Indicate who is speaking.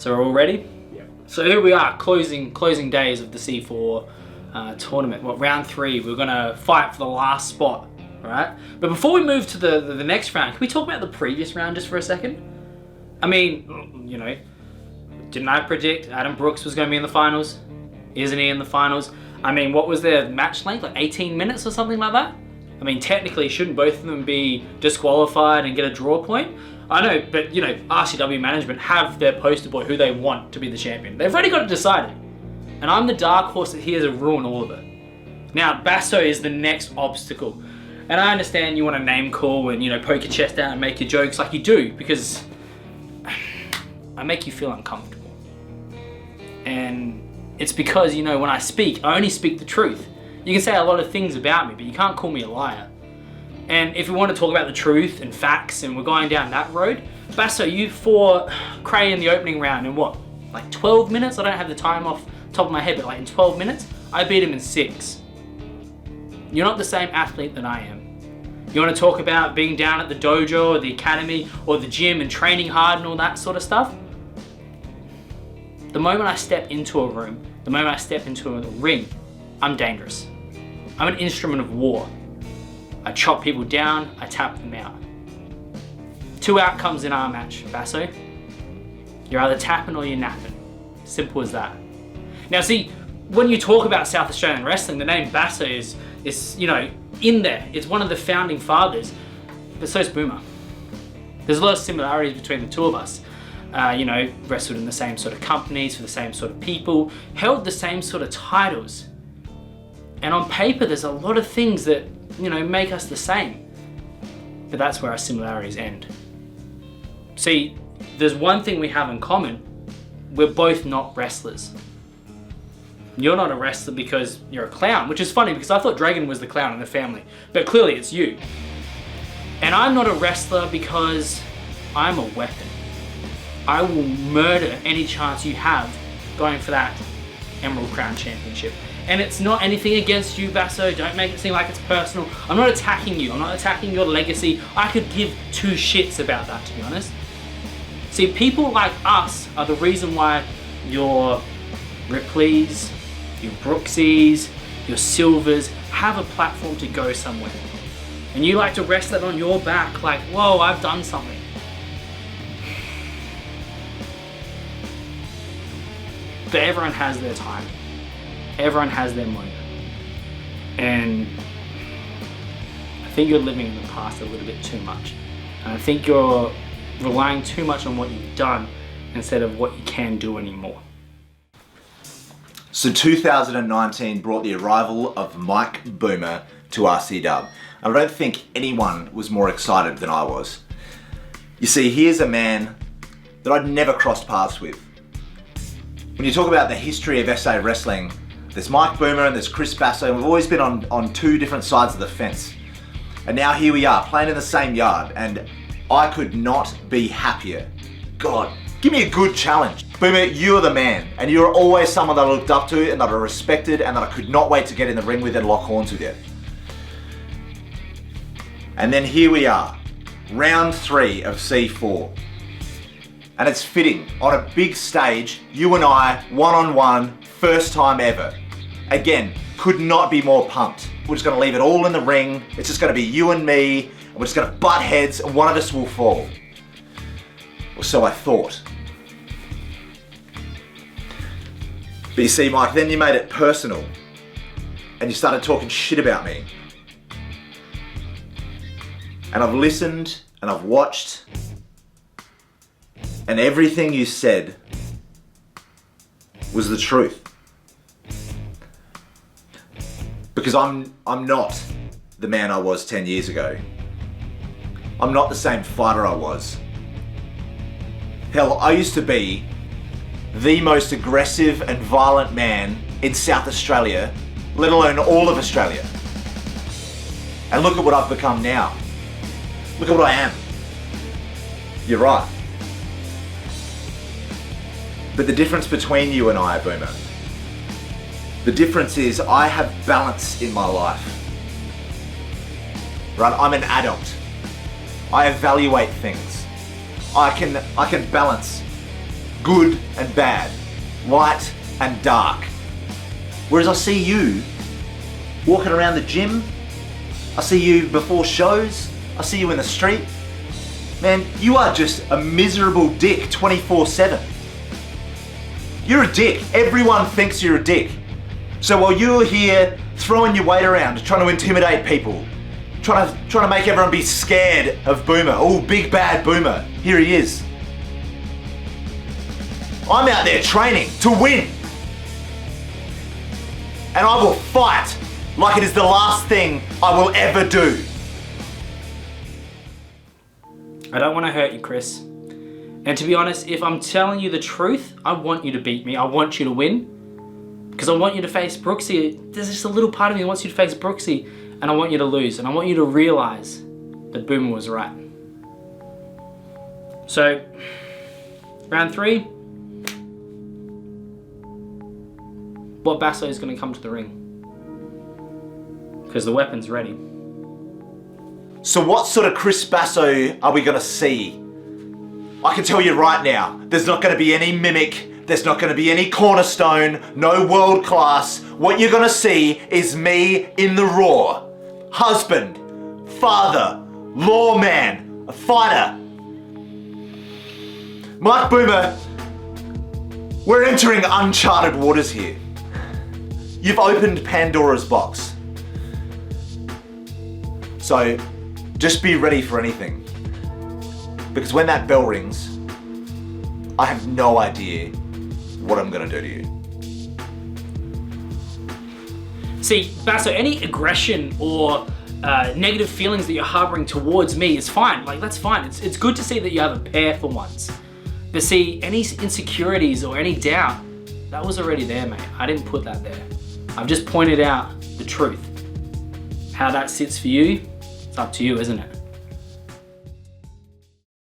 Speaker 1: So we're all ready?
Speaker 2: Yeah.
Speaker 1: So here we are, closing days of the C4 tournament. Well, round 3, we're gonna fight for the last spot, right? But before we move to the next round, can we talk about the previous round just for a second? I mean, you know, didn't I predict Adam Brooks was gonna be in the finals? Isn't he in the finals? I mean, what was their match length, like 18 minutes or something like that? I mean, technically, shouldn't both of them be disqualified and get a draw point? I know, but you know, RCW management have their poster boy who they want to be the champion. They've already got it decided. And I'm the dark horse that here to ruin all of it. Now, Basso is the next obstacle. And I understand you want to name call and, you know, poke your chest out and make your jokes like you do, because I make you feel uncomfortable. And it's because, you know, when I speak, I only speak the truth. You can say a lot of things about me, but you can't call me a liar. And if we want to talk about the truth and facts and we're going down that road, Basso, you fought Cray in the opening round in what, like 12 minutes? I don't have the time off the top of my head, but like in 12 minutes, I beat him in 6. You're not the same athlete that I am. You want to talk about being down at the dojo or the academy or the gym and training hard and all that sort of stuff? The moment I step into a room, the moment I step into a ring, I'm dangerous. I'm an instrument of war. I chop people down, I tap them out. 2 outcomes in our match, Basso. You're either tapping or you're napping. Simple as that. Now see, when you talk about South Australian wrestling, the name Basso is you know, in there. It's one of the founding fathers, but so's Boomer. There's a lot of similarities between the two of us. You know, wrestled in the same sort of companies, for the same sort of people, held the same sort of titles. And on paper, there's a lot of things that, you know, make us the same. But that's where our similarities end. See, there's one thing we have in common. We're both not wrestlers. You're not a wrestler because you're a clown, which is funny because I thought Dragon was the clown in the family, but clearly it's you. And I'm not a wrestler because I'm a weapon. I will murder any chance you have going for that Emerald Crown Championship. And it's not anything against you, Basso. Don't make it seem like it's personal. I'm not attacking you. I'm not attacking your legacy. I could give 2 shits about that, to be honest. See, people like us are the reason why your Ripleys, your Brooksies, your Silvers have a platform to go somewhere. And you like to rest that on your back like, whoa, I've done something. But everyone has their time. Everyone has their moment. And I think you're living in the past a little bit too much. And I think you're relying too much on what you've done instead of what you can do anymore.
Speaker 3: So 2019 brought the arrival of Mike Boomer to RCW. I don't think anyone was more excited than I was. You see, here's a man that I'd never crossed paths with. When you talk about the history of SA wrestling, there's Mike Boomer and there's Chris Basso, and we've always been on 2 different sides of the fence. And now here we are, playing in the same yard, and I could not be happier. God, give me a good challenge. Boomer, you're the man, and you're always someone that I looked up to and that I respected and that I could not wait to get in the ring with and lock horns with you. And then here we are, round 3 of C4. And it's fitting, on a big stage, you and I, one-on-one, first time ever. Again, could not be more pumped. We're just gonna leave it all in the ring. It's just gonna be you and me, and we're just gonna butt heads, and one of us will fall. Or so I thought. But you see, Mike, then you made it personal, and you started talking shit about me. And I've listened, and I've watched, and everything you said was the truth. Because I'm not the man I was 10 years ago. I'm not the same fighter I was. Hell, I used to be the most aggressive and violent man in South Australia, let alone all of Australia. And look at what I've become now. Look at what I am. You're right. But the difference between you and I, Boomer, the difference is I have balance in my life. Right? I'm an adult. I evaluate things. I can balance good and bad, light and dark. Whereas I see you walking around the gym, I see you before shows, I see you in the street. Man, you are just a miserable dick 24/7. You're a dick. Everyone thinks you're a dick. So while you're here throwing your weight around, trying to intimidate people, trying to make everyone be scared of Boomer, oh, big bad Boomer, here he is. I'm out there training to win. And I will fight like it is the last thing I will ever do.
Speaker 1: I don't want to hurt you, Chris. And to be honest, if I'm telling you the truth, I want you to beat me. I want you to win. Because I want you to face Brooksy. There's just a little part of me that wants you to face Brooksy, and I want you to lose. And I want you to realize that Boomer was right. So, round 3. What Basso is going to come to the ring? Because the weapon's ready.
Speaker 3: So what sort of Chris Basso are we gonna see? I can tell you right now, there's not gonna be any mimic, there's not gonna be any cornerstone, no world class. What you're gonna see is me in the raw. Husband, father, lawman, a fighter. Mike Boomer, we're entering uncharted waters here. You've opened Pandora's box. So, just be ready for anything. Because when that bell rings, I have no idea what I'm gonna do to you.
Speaker 1: See, Basso, any aggression or negative feelings that you're harboring towards me is fine. Like, that's fine. It's good to see that you have a pair for once. But see, any insecurities or any doubt, that was already there, mate. I didn't put that there. I've just pointed out the truth. How that sits for you, it's up to you, isn't it?